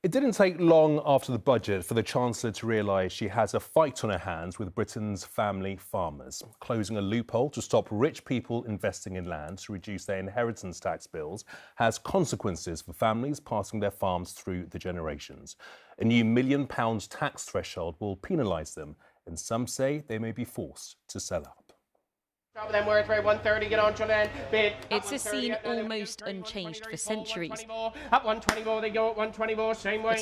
It didn't take long after the budget for the Chancellor to realise she has a fight on her hands with Britain's family farmers. Closing a loophole to stop rich people investing in land to reduce their inheritance tax bills has consequences for families passing their farms through the generations. A new £1 million tax threshold will penalise them, and some say they may be forced to sell up. It's a scene almost unchanged for centuries. But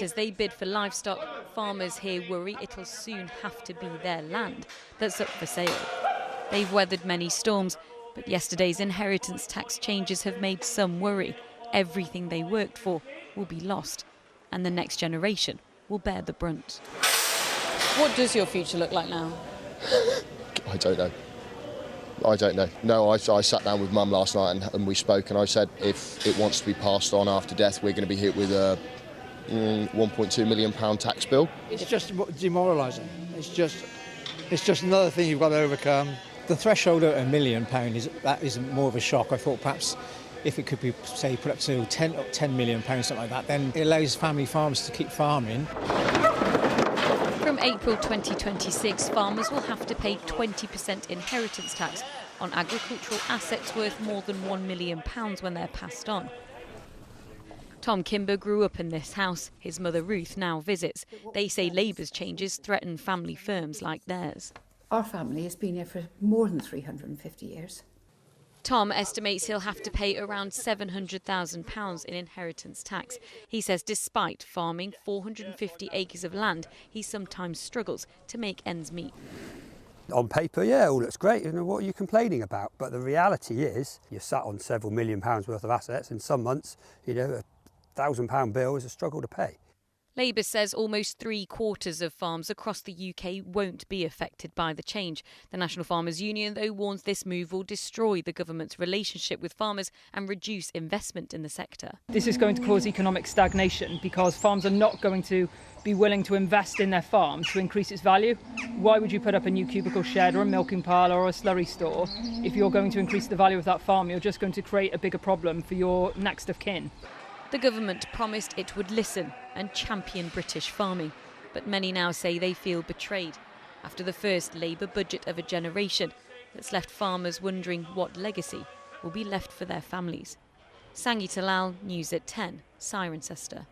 as they bid for livestock, farmers here worry it'll soon have to be their land that's up for sale. They've weathered many storms, but yesterday's inheritance tax changes have made some worry. Everything they worked for will be lost, and the next generation will bear the brunt. What does your future look like now? I don't know. No, I sat down with Mum last night and we spoke, and I said if it wants to be passed on after death, we're going to be hit with a £1.2 million tax bill. It's just demoralising. It's just another thing you've got to overcome. The threshold at £1 million isn't more of a shock. I thought perhaps if it could be, say, put up to £10 million, something like that, then it allows family farmers to keep farming. From April 2026, farmers will have to pay 20% inheritance tax on agricultural assets worth more than £1 million when they're passed on. Tom Kimber grew up in this house. His mother Ruth now visits. They say Labour's changes threaten family firms like theirs. Our family has been here for more than 350 years. Tom estimates he'll have to pay around £700,000 in inheritance tax. He says despite farming 450 acres of land, he sometimes struggles to make ends meet. On paper, yeah, all looks great. What are you complaining about? But the reality is you're sat on several £1 million worth of assets. In some months, a £1,000 bill is a struggle to pay. Labour says almost 3/4 of farms across the UK won't be affected by the change. The National Farmers Union, though, warns this move will destroy the government's relationship with farmers and reduce investment in the sector. This is going to cause economic stagnation because farms are not going to be willing to invest in their farm to increase its value. Why would you put up a new cubicle shed or a milking parlour or a slurry store if you're going to increase the value of that farm? You're just going to create a bigger problem for your next of kin. The government promised it would listen and champion British farming, but many now say they feel betrayed after the first Labour budget of a generation that's left farmers wondering what legacy will be left for their families. Sangita Lal, News at 10, Cirencester.